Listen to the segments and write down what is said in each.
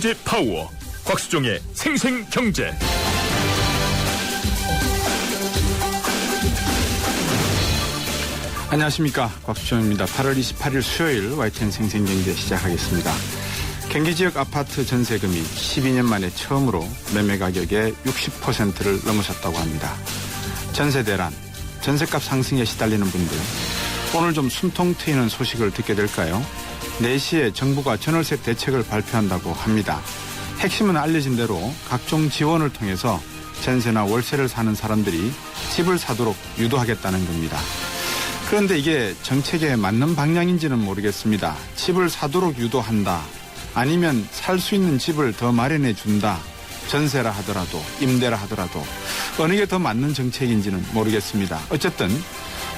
경제 파워 곽수종의 생생경제. 안녕하십니까, 곽수종입니다. 8월 28일 수요일 YTN 생생경제 시작하겠습니다. 경기지역 아파트 전세금이 12년 만에 처음으로 매매 가격의 60%를 넘어섰다고 합니다. 전세 대란, 전세값 상승에 시달리는 분들, 오늘 좀 숨통 트이는 소식을 듣게 될까요? 4시에 정부가 전월세 대책을 발표한다고 합니다. 핵심은 알려진 대로 각종 지원을 통해서 전세나 월세를 사는 사람들이 집을 사도록 유도하겠다는 겁니다. 그런데 이게 정책에 맞는 방향인지는 모르겠습니다. 집을 사도록 유도한다, 아니면 살 수 있는 집을 더 마련해 준다, 전세라 하더라도 임대라 하더라도 어느 게 더 맞는 정책인지는 모르겠습니다. 어쨌든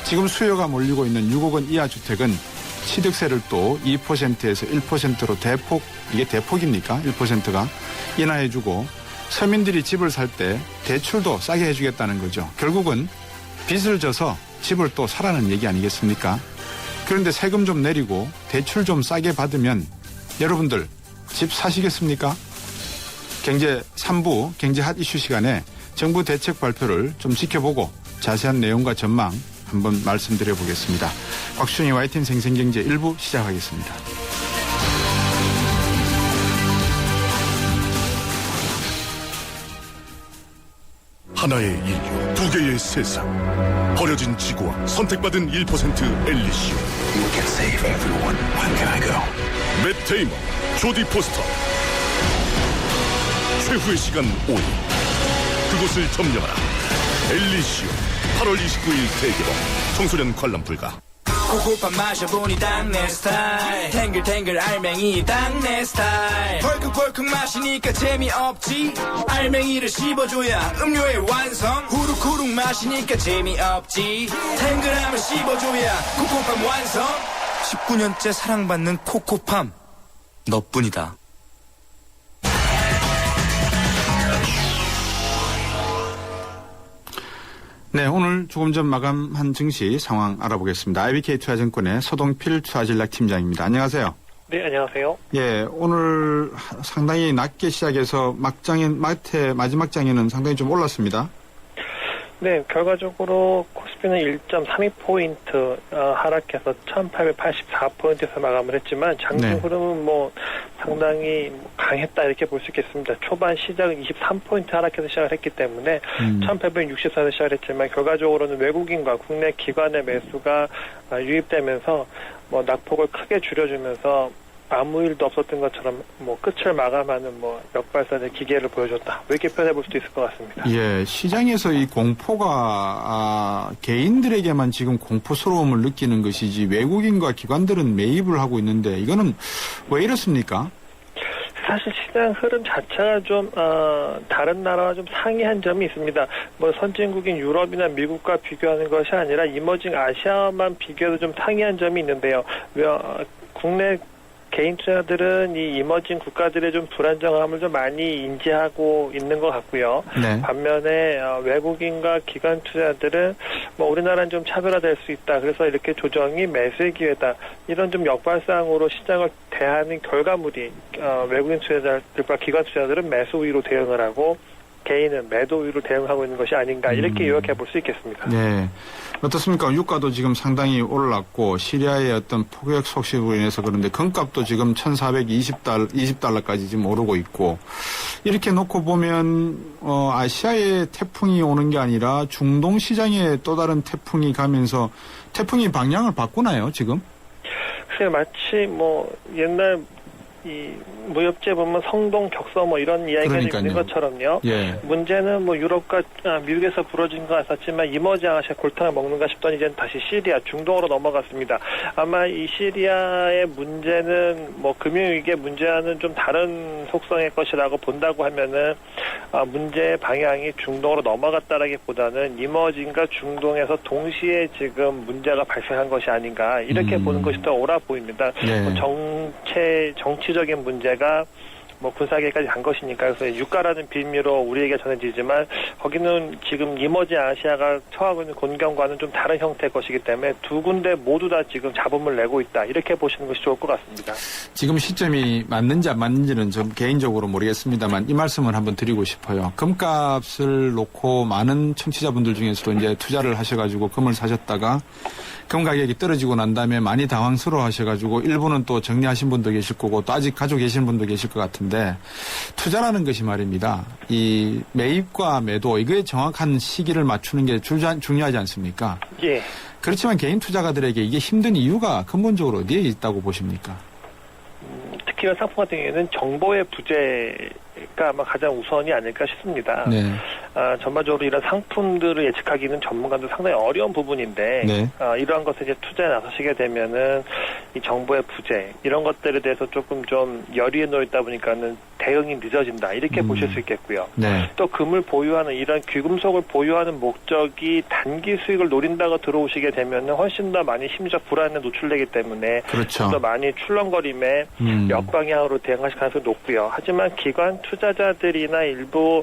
지금 수요가 몰리고 있는 6억 원 이하 주택은 취득세를 또 2%에서 1%로 대폭, 이게 대폭입니까? 1%가 인하해주고 서민들이 집을 살 때 대출도 싸게 해주겠다는 거죠. 결국은 빚을 져서 집을 또 사라는 얘기 아니겠습니까? 그런데 세금 좀 내리고 대출 좀 싸게 받으면 여러분들 집 사시겠습니까? 경제 3부 경제 핫 이슈 시간에 정부 대책 발표를 좀 지켜보고 자세한 내용과 전망 한번 말씀드려보겠습니다. 곽수종의 YTN 생생경제 1부 시작하겠습니다. 하나의 인류, 두 개의 세상. 버려진 지구와 선택받은 1% 엘리시오. You can save everyone. When can I go? 맷 데이먼, 조디 포스터. 최후의 시간 5일. 그곳을 점령하라. 엘리시오. 8월 29일 대개봉. 청소년 관람 불가. 코코팜 마셔보니 딱 내 스타일. 탱글탱글 알맹이 딱 내 스타일. 벌컥벌컥 마시니까 재미없지. 알맹이를 씹어줘야 음료의 완성. 후룩후룩 마시니까 재미없지. 탱글함을 씹어줘야 코코팜 완성. 19년째 사랑받는 코코팜, 너뿐이다. 네, 오늘 조금 전 마감한 증시 상황 알아보겠습니다. IBK 투자증권의 서동필 투자전략팀장입니다. 안녕하세요. 네, 안녕하세요. 예, 오늘 상당히 낮게 시작해서 마지막 장에는 상당히 좀 올랐습니다. 네, 결과적으로 코스피는 1.32포인트 하락해서 1884포인트에서 마감을 했지만 장중 네. 흐름은 상당히 강했다 이렇게 볼 수 있겠습니다. 초반 시작은 23포인트 하락해서 시작을 했기 때문에 1864에서 시작을 했지만 결과적으로는 외국인과 국내 기관의 매수가 유입되면서 낙폭을 크게 줄여주면서 아무 일도 없었던 것처럼 끝을 마감하는 역발산의 기계를 보여줬다, 이렇게 표현해 볼 수도 있을 것 같습니다. 예, 시장에서 이 공포가 개인들에게만 지금 공포스러움을 느끼는 것이지 외국인과 기관들은 매입을 하고 있는데 이거는 왜 이렇습니까? 사실 시장 흐름 자체가 좀 다른 나라와 좀 상이한 점이 있습니다. 선진국인 유럽이나 미국과 비교하는 것이 아니라 이머징 아시아만 비교해도 좀 상이한 점이 있는데요. 국내 개인 투자들은 이 이머징 국가들의 좀 불안정함을 좀 많이 인지하고 있는 것 같고요. 네. 반면에 외국인과 기관 투자들은 우리나라는 좀 차별화될 수 있다, 그래서 이렇게 조정이 매수의 기회다, 이런 좀 역발상으로 시장을 대하는 결과물이 외국인 투자자들과 기관 투자들은 매수 우위로 대응을 하고 개인은 매도 우위로 대응하고 있는 것이 아닌가, 이렇게 요약해 볼 수 있겠습니다. 네. 어떻습니까? 유가도 지금 상당히 올랐고 시리아의 어떤 폭격 속시로 인해서 그런데 금값도 지금 1,420달러까지 지금 오르고 있고, 이렇게 놓고 보면 아시아의 태풍이 오는 게 아니라 중동 시장에 또 다른 태풍이 가면서 태풍이 방향을 바꾸나요, 지금? 글쎄요, 마치 옛날 이 무협지에 보면 성동 격서 이런 이야기가 있는 것처럼요. 예. 문제는 유럽과 미국에서 불어진 것 같았지만 이머징 아시아 골탕을 먹는가 싶더니 이제는 다시 시리아, 중동으로 넘어갔습니다. 아마 이 시리아의 문제는 금융위기의 문제와는 좀 다른 속성의 것이라고 본다고 하면은 문제의 방향이 중동으로 넘어갔다라기보다는 이머징과 중동에서 동시에 지금 문제가 발생한 것이 아닌가, 이렇게 보는 것이 더 옳아 보입니다. 네. 정치적인 문제가 뭐 군사계까지 간 것이니까 그래서 유가라는 빌미로 우리에게 전해지지만 거기는 지금 이머징 아시아가 처하고 있는 곤경과는 좀 다른 형태의 것이기 때문에 두 군데 모두 다 지금 잡음을 내고 있다. 이렇게 보시는 것이 좋을 것 같습니다. 지금 시점이 맞는지 안 맞는지는 좀 개인적으로 모르겠습니다만 이 말씀을 한번 드리고 싶어요. 금값을 놓고 많은 청취자분들 중에서도 이제 투자를 하셔가지고 금을 사셨다가 금 가격이 떨어지고 난 다음에 많이 당황스러워 하셔가지고 일부는 또 정리하신 분도 계실 거고 또 아직 가지고 계시는 분도 계실 것 같은데 투자라는 것이 말입니다. 이 매입과 매도 이거에 정확한 시기를 맞추는 게 중요하지 않습니까? 예. 그렇지만 개인 투자가들에게 이게 힘든 이유가 근본적으로 어디에 있다고 보십니까? 특히 상품 같은 경우에는 정보의 부재가 아마 가장 우선이 아닐까 싶습니다. 네. 전반적으로 이런 상품들을 예측하기는 전문가도 상당히 어려운 부분인데 네. 이러한 것에 이제 투자에 나서시게 되면은 이 정보의 부재 이런 것들에 대해서 조금 좀 열의에 놓여 있다 보니까는 대응이 늦어진다 이렇게 보실 수 있겠고요. 네. 또 금을 보유하는 이런 귀금속을 보유하는 목적이 단기 수익을 노린다고 들어오시게 되면은 훨씬 더 많이 심리적 불안에 노출되기 때문에 그렇죠. 더 많이 출렁거림에 역방향으로 대응하실 가능성이 높고요. 하지만 기관 투자자들이나 일부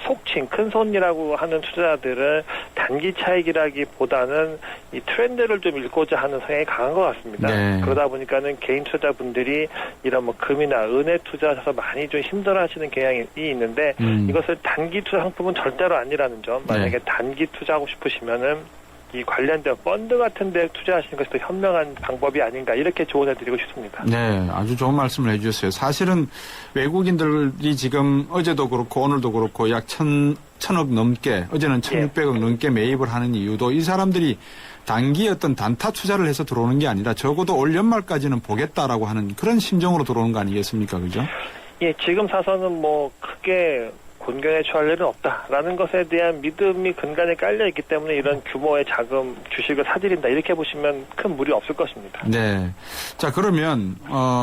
속칭 큰 손이라고 하는 투자자들은 단기 차익이라기보다는 이 트렌드를 좀 읽고자 하는 성향이 강한 것 같습니다. 네. 그러다 보니까는 개인 투자자분들이 이런 뭐 금이나 은에 투자하셔서 많이 좀 힘들어하시는 경향이 있는데 이것을 단기 투자 상품은 절대로 아니라는 점. 만약에 단기 투자하고 싶으시면은 이 관련된 펀드 같은 데 투자하시는 것이 더 현명한 방법이 아닌가 이렇게 조언해드리고 싶습니다. 네, 아주 좋은 말씀을 해주셨어요. 사실은 외국인들이 지금 어제도 그렇고 오늘도 그렇고 약 1,000억 넘게 어제는 1,600억 넘게 매입을 하는 이유도 이 사람들이 단기 어떤 단타 투자를 해서 들어오는 게 아니라 적어도 올 연말까지는 보겠다라고 하는 그런 심정으로 들어오는 거 아니겠습니까? 그죠? 예, 지금 사서는 뭐 크게 곤경에 처할 일은 없다라는 것에 대한 믿음이 근간에 깔려있기 때문에 이런 규모의 자금 주식을 사들인다 이렇게 보시면 큰 무리 없을 것입니다. 네. 자, 그러면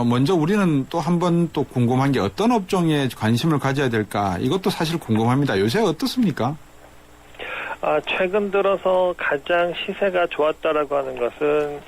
먼저 우리는 또 한 번 또 궁금한 게 어떤 업종에 관심을 가져야 될까 이것도 사실 궁금합니다. 요새 어떻습니까? 최근 들어서 가장 시세가 좋았다라고 하는 것은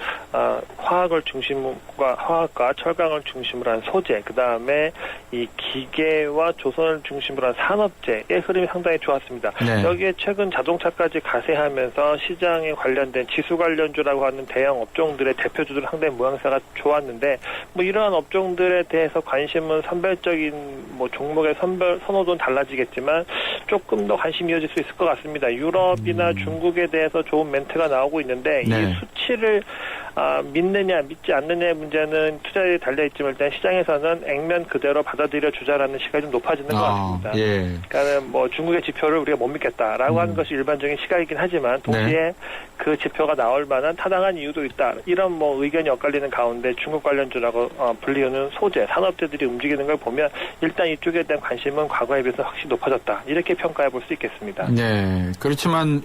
화학과 철강을 중심으로 한 소재, 그 다음에 이 기계와 조선을 중심으로 한 산업재의 흐름이 상당히 좋았습니다. 네. 여기에 최근 자동차까지 가세하면서 시장에 관련된 지수 관련주라고 하는 대형 업종들의 대표주들은 상당히 모양새가 좋았는데 뭐 이러한 업종들에 대해서 관심은 선별적인 뭐 종목의 선호도는 달라지겠지만 조금 더 관심이 이어질 수 있을 것 같습니다. 유럽이나 중국에 대해서 좋은 멘트가 나오고 있는데 네. 이 수치를 믿느냐 믿지 않느냐의 문제는 투자에 달려있지만 일단 시장에서는 액면 그대로 받아들여 주자라는 시각이 좀 높아지는 것 같습니다. 예. 그러니까 뭐 중국의 지표를 우리가 못 믿겠다라고 하는 것이 일반적인 시각이긴 하지만 동시에 그 지표가 나올 만한 타당한 이유도 있다. 이런 뭐 의견이 엇갈리는 가운데 중국 관련주라고 불리우는 소재, 산업재들이 움직이는 걸 보면 일단 이쪽에 대한 관심은 과거에 비해서 확실히 높아졌다. 이렇게 평가해 볼 수 있겠습니다. 네. 그렇지만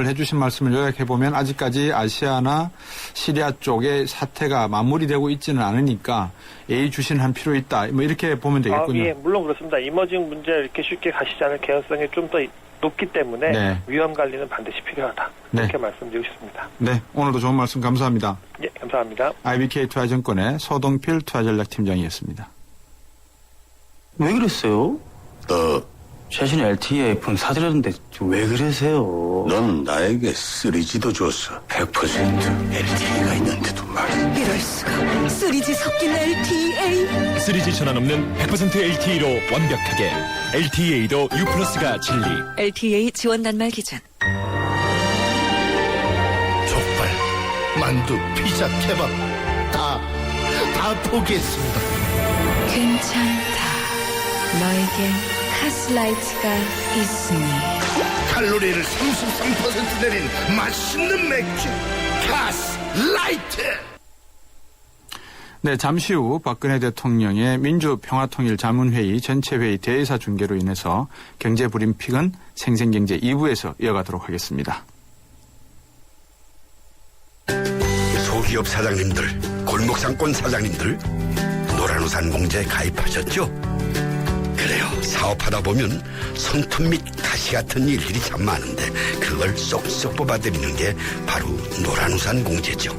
해주신 말씀을 요약해 보면 아직까지 아시아나 시리아 쪽의 사태가 마무리되고 있지는 않으니까 예의주시한 필요 있다. 뭐 이렇게 보면 되겠군요. 예, 물론 그렇습니다. 이머징 문제 이렇게 쉽게 가시지 않을 개연성이 좀 더 높기 때문에 위험 관리는 반드시 필요하다. 이렇게 말씀드리고 싶습니다. 네, 오늘도 좋은 말씀 감사합니다. 예, 감사합니다. IBK 투자증권의 서동필 투자전략팀장이었습니다. 왜 그랬어요? 최신 LTEF는 사드렸는데 왜 그러세요? 넌 나에게 3G도 줬어. 100% LTE가 있는데도 말이야. 이럴 수가. 3G 섞인 LTE. 3G 전환 없는 100% LTE로 완벽하게 LTE도 U+가 진리. LTE 지원 단말 기준. 족발, 만두, 피자, 케밥 다 포기했습니다. 괜찮다. 너에겐 카스라이트가 있으니. 칼로리를 33% 내린 맛있는 맥주 카스라이트. 네, 잠시 후 박근혜 대통령의 민주평화통일자문회의 전체회의 대의사 중계로 인해서 경제브리핑은 생생경제 2부에서 이어가도록 하겠습니다. 소기업 사장님들, 골목상권 사장님들, 노란우산 공제에 가입하셨죠? 그래요. 사업하다 보면 손톱 및 가시 같은 일들이 참 많은데 그걸 쏙쏙 뽑아드리는 게 바로 노란우산 공제죠.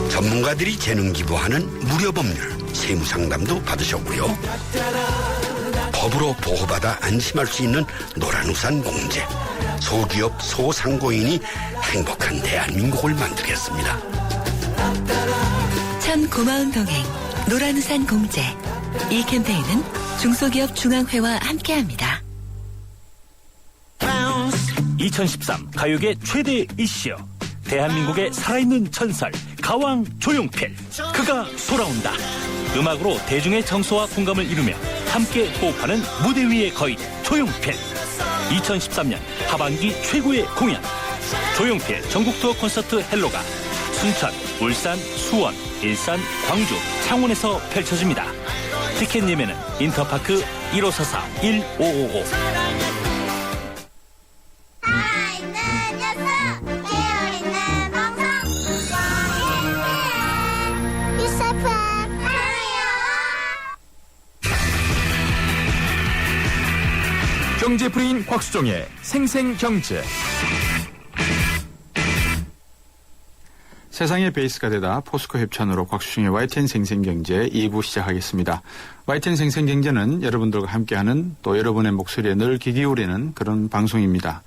전문가들이 재능 기부하는 무료 법률, 세무상담도 받으셨고요. 법으로 보호받아 안심할 수 있는 노란우산 공제. 소기업 소상공인이 행복한 대한민국을 만들겠습니다. 참 고마운 동행 노란우산 공제. 이 캠페인은 중소기업 중앙회와 함께합니다. 2013 가요계 최대 이슈 대한민국의 살아있는 전설 가왕 조용필 그가 돌아온다. 음악으로 대중의 정서와 공감을 이루며 함께 호흡하는 무대 위의 거인 조용필. 2013년 하반기 최고의 공연 조용필 전국 투어 콘서트 헬로가 순천, 울산, 수원, 일산, 광주, 창원에서 펼쳐집니다. 티켓 예매는 인터파크 1544-1555. 경제프리인 곽수종의 생생경제. 세상의 베이스가 되다 포스코 협찬으로 곽수종의 YTN 생생경제 2부 시작하겠습니다. YTN 생생경제는 여러분들과 함께하는 또 여러분의 목소리에 늘 귀 기울이는 그런 방송입니다.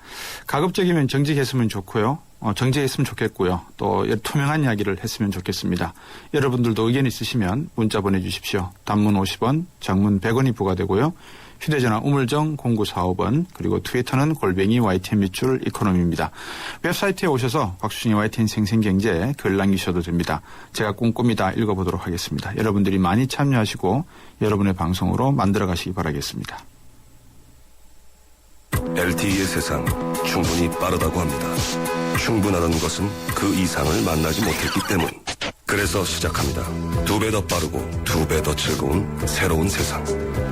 가급적이면 정직했으면 좋고요. 정직했으면 좋겠고요. 또 투명한 이야기를 했으면 좋겠습니다. 여러분들도 의견 있으시면 문자 보내주십시오. 단문 50원, 장문 100원이 부과되고요. 휴대전화 우물정 0945번 그리고 트위터는 @YTN 밑줄 이코노미입니다. 웹사이트에 오셔서 곽수진의 YTN 생생경제 글 남기셔도 됩니다. 제가 꼼꼼히 다 읽어보도록 하겠습니다. 여러분들이 많이 참여하시고 여러분의 방송으로 만들어가시기 바라겠습니다. LTE의 세상 충분히 빠르다고 합니다. 충분하다는 것은 그 이상을 만나지 못했기 때문. 그래서 시작합니다. 2배 더 빠르고 2배 더 즐거운 새로운 세상.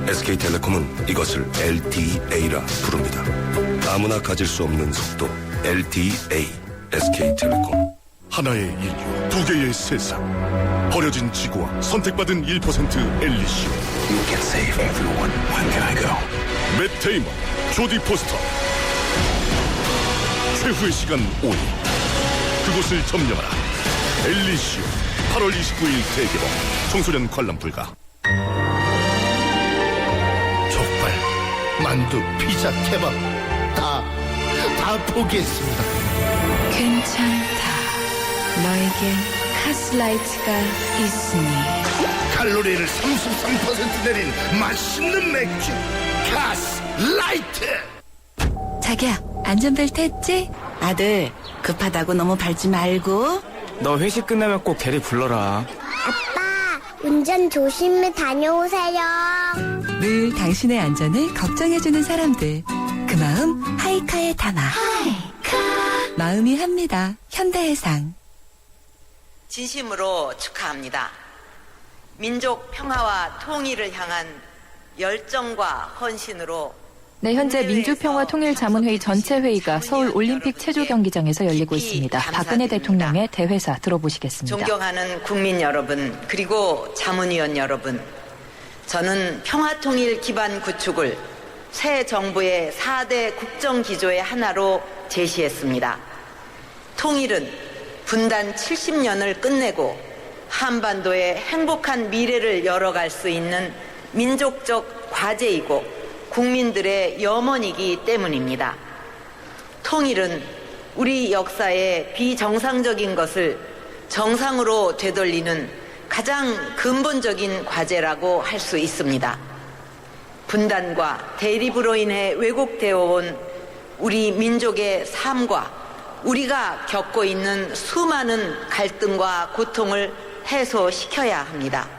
SK텔레콤은 이것을 LTE라 부릅니다. 아무나 가질 수 없는 속도 LTE. SK텔레콤. 하나의 인류, 두 개의 세상. 버려진 지구와 선택받은 1% 엘리시오. You can save everyone. When can I go? 맷 데이먼, 조디 포스터. 최후의 시간 5일. 그곳을 점령하라. 엘리시오. 8월 29일 대개봉. 청소년 관람 불가. 족발, 만두, 피자, 케밥 다 포기했습니다. 괜찮다. 너에겐 카스라이트가 있으니. 칼로리를 33% 내린 맛있는 맥주 카스라이트. 자기야, 안전벨트 했지? 아들, 급하다고 너무 밟지 말고. 너 회식 끝나면 꼭 대리 불러라. 아빠, 운전 조심히 다녀오세요. 늘 당신의 안전을 걱정해주는 사람들. 그 마음 하이카에 담아. 하이카. 마음이 합니다. 현대해상. 진심으로 축하합니다. 민족 평화와 통일을 향한 열정과 헌신으로 네, 현재 민주평화통일자문회의 전체 회의가 서울 올림픽 체조경기장에서 열리고 있습니다. 박근혜 대통령의 대회사 들어보시겠습니다. 존경하는 국민 여러분, 그리고 자문위원 여러분, 저는 평화통일 기반 구축을 새 정부의 4대 국정기조의 하나로 제시했습니다. 통일은 분단 70년을 끝내고 한반도의 행복한 미래를 열어갈 수 있는 민족적 과제이고 국민들의 염원이기 때문입니다. 통일은 우리 역사의 비정상적인 것을 정상으로 되돌리는 가장 근본적인 과제라고 할 수 있습니다. 분단과 대립으로 인해 왜곡되어 온 우리 민족의 삶과 우리가 겪고 있는 수많은 갈등과 고통을 해소시켜야 합니다.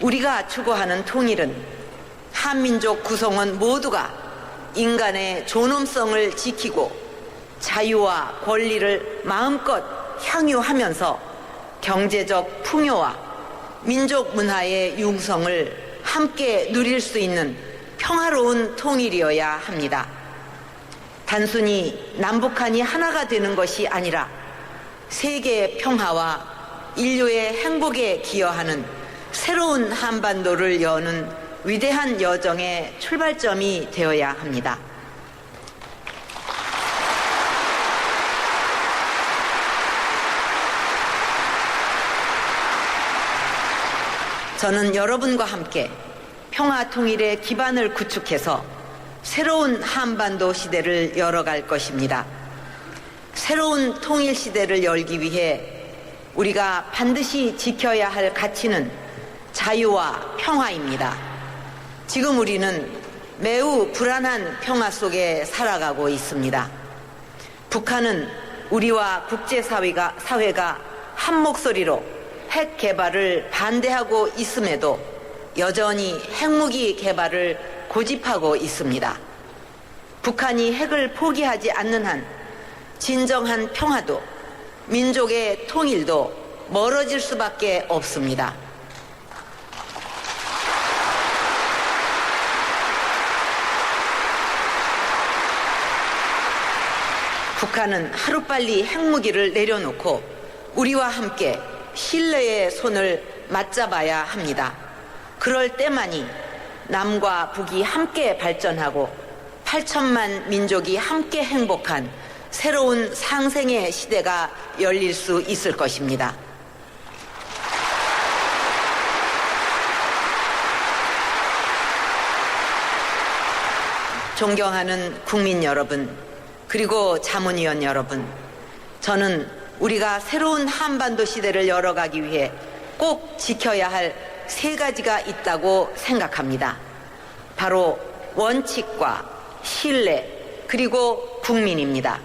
우리가 추구하는 통일은 한민족 구성원 모두가 인간의 존엄성을 지키고 자유와 권리를 마음껏 향유하면서 경제적 풍요와 민족 문화의 융성을 함께 누릴 수 있는 평화로운 통일이어야 합니다. 단순히 남북한이 하나가 되는 것이 아니라 세계의 평화와 인류의 행복에 기여하는 새로운 한반도를 여는 위대한 여정의 출발점이 되어야 합니다. 저는 여러분과 함께 평화 통일의 기반을 구축해서 새로운 한반도 시대를 열어갈 것입니다. 새로운 통일 시대를 열기 위해 우리가 반드시 지켜야 할 가치는 자유와 평화입니다. 지금 우리는 매우 불안한 평화 속에 살아가고 있습니다. 북한은 우리와 국제사회가 한 목소리로 핵 개발을 반대하고 있음에도 여전히 핵무기 개발을 고집하고 있습니다. 북한이 핵을 포기하지 않는 한 진정한 평화도 민족의 통일도 멀어질 수밖에 없습니다. 북한은 하루빨리 핵무기를 내려놓고 우리와 함께 신뢰의 손을 맞잡아야 합니다. 그럴 때만이 남과 북이 함께 발전하고 8천만 민족이 함께 행복한 새로운 상생의 시대가 열릴 수 있을 것입니다. 존경하는 국민 여러분, 그리고 자문위원 여러분, 저는 우리가 새로운 한반도 시대를 열어가기 위해 꼭 지켜야 할 3가지가 있다고 생각합니다. 바로 원칙과 신뢰, 그리고 국민입니다.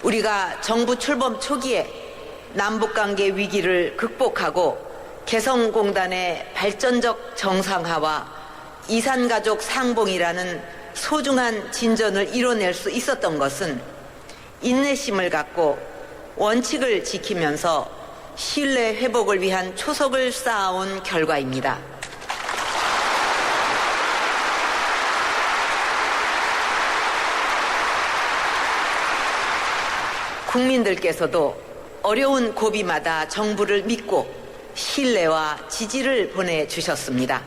우리가 정부 출범 초기에 남북관계 위기를 극복하고 개성공단의 발전적 정상화와 이산가족 상봉이라는 소중한 진전을 이뤄낼 수 있었던 것은 인내심을 갖고 원칙을 지키면서 신뢰 회복을 위한 초석을 쌓아온 결과입니다. 국민들께서도 어려운 고비마다 정부를 믿고 신뢰와 지지를 보내주셨습니다.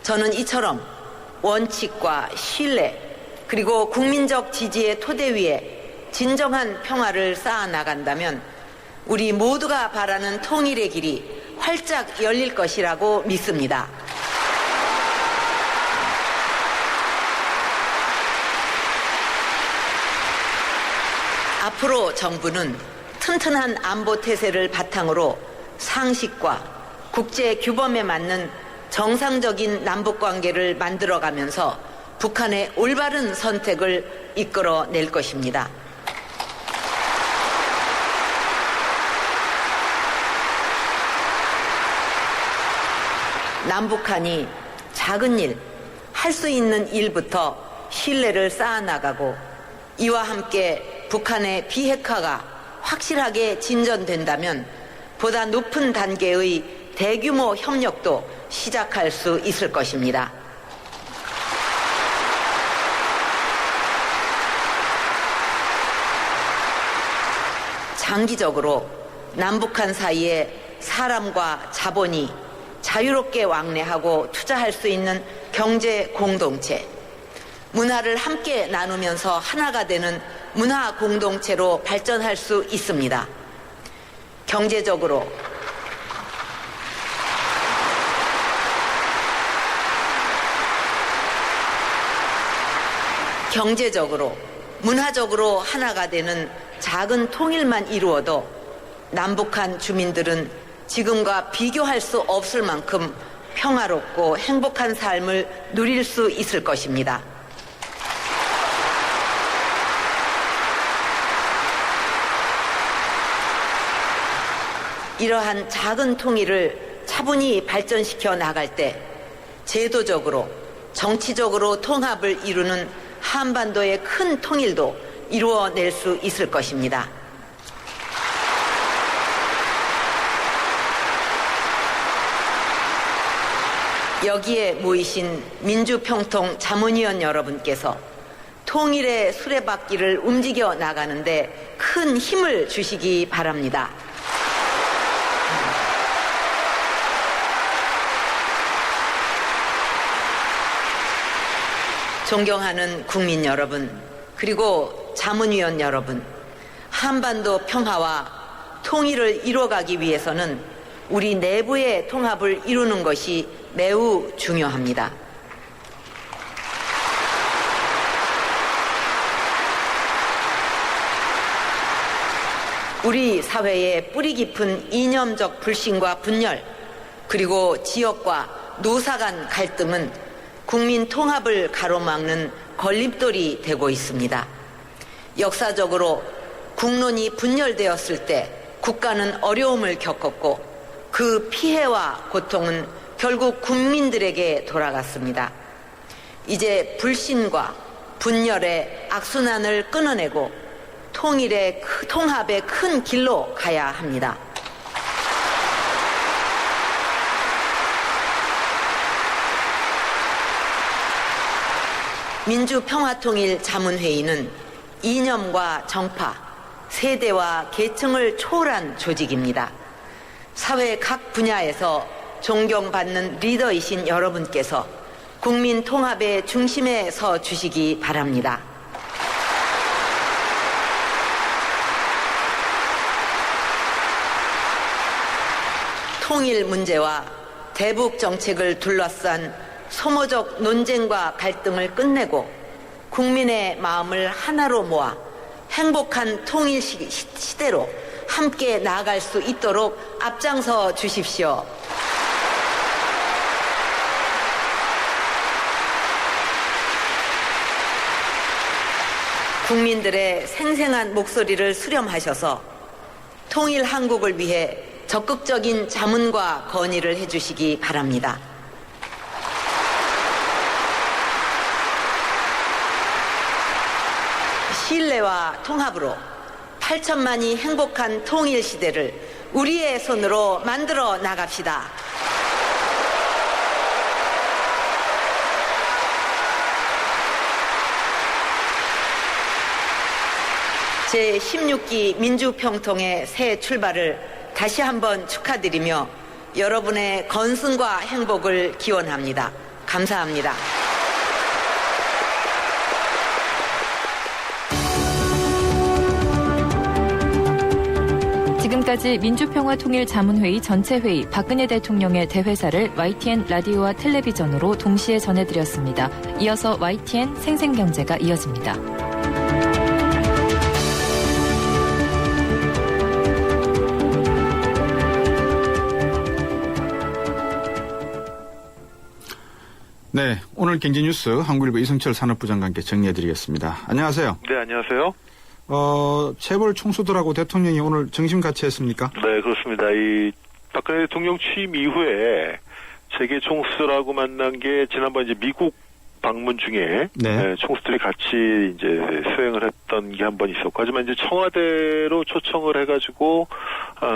저는 이처럼 원칙과 신뢰, 그리고 국민적 지지의 토대 위에 진정한 평화를 쌓아나간다면 우리 모두가 바라는 통일의 길이 활짝 열릴 것이라고 믿습니다. 앞으로 정부는 튼튼한 안보 태세를 바탕으로 상식과 국제 규범에 맞는 정상적인 남북관계를 만들어가면서 북한의 올바른 선택을 이끌어낼 것입니다. 남북한이 작은 일, 할 수 있는 일부터 신뢰를 쌓아나가고 이와 함께 북한의 비핵화가 확실하게 진전된다면 보다 높은 단계의 대규모 협력도 시작할 수 있을 것입니다. 장기적으로 남북한 사이에 사람과 자본이 자유롭게 왕래하고 투자할 수 있는 경제 공동체, 문화를 함께 나누면서 하나가 되는 문화 공동체로 발전할 수 있습니다. 경제적으로 문화적으로 하나가 되는 작은 통일만 이루어도 남북한 주민들은 지금과 비교할 수 없을 만큼 평화롭고 행복한 삶을 누릴 수 있을 것입니다. 이러한 작은 통일을 차분히 발전시켜 나갈 때 제도적으로, 정치적으로 통합을 이루는 한반도의 큰 통일도 이루어낼 수 있을 것입니다. 여기에 모이신 민주평통 자문위원 여러분께서 통일의 수레바퀴를 움직여 나가는데 큰 힘을 주시기 바랍니다. 존경하는 국민 여러분, 그리고 자문위원 여러분, 한반도 평화와 통일을 이뤄가기 위해서는 우리 내부의 통합을 이루는 것이 매우 중요합니다. 우리 사회의 뿌리 깊은 이념적 불신과 분열, 그리고 지역과 노사 간 갈등은 국민 통합을 가로막는 걸림돌이 되고 있습니다. 역사적으로 국론이 분열되었을 때 국가는 어려움을 겪었고 그 피해와 고통은 결국 국민들에게 돌아갔습니다. 이제 불신과 분열의 악순환을 끊어내고 통합의 큰 길로 가야 합니다. 민주평화통일자문회의는 이념과 정파, 세대와 계층을 초월한 조직입니다. 사회 각 분야에서 존경받는 리더이신 여러분께서 국민 통합의 중심에 서 주시기 바랍니다. 통일 문제와 대북 정책을 둘러싼 소모적 논쟁과 갈등을 끝내고 국민의 마음을 하나로 모아 행복한 통일 시대로 함께 나아갈 수 있도록 앞장서 주십시오. 국민들의 생생한 목소리를 수렴하셔서 통일 한국을 위해 적극적인 자문과 건의를 해주시기 바랍니다. 신뢰와 통합으로 8천만이 행복한 통일 시대를 우리의 손으로 만들어 나갑시다. 제16기 민주평통의 새 출발을 다시 한번 축하드리며 여러분의 건승과 행복을 기원합니다. 감사합니다. 지금까지 민주평화통일자문회의 전체회의 박근혜 대통령의 대회사를 YTN 라디오와 텔레비전으로 동시에 전해드렸습니다. 이어서 YTN 생생경제가 이어집니다. 네, 오늘 경제뉴스 한국일보 이승철 산업부 장관께 정리해드리겠습니다. 안녕하세요. 네, 안녕하세요. 재벌 총수들하고 대통령이 오늘 점심 같이 했습니까? 네, 그렇습니다. 이 박근혜 대통령 취임 이후에 세계 총수들하고 만난 게 지난번 이제 미국 방문 중에 네. 총수들이 같이 이제 수행을 했던 게 한 번 있었고, 하지만 이제 청와대로 초청을 해가지고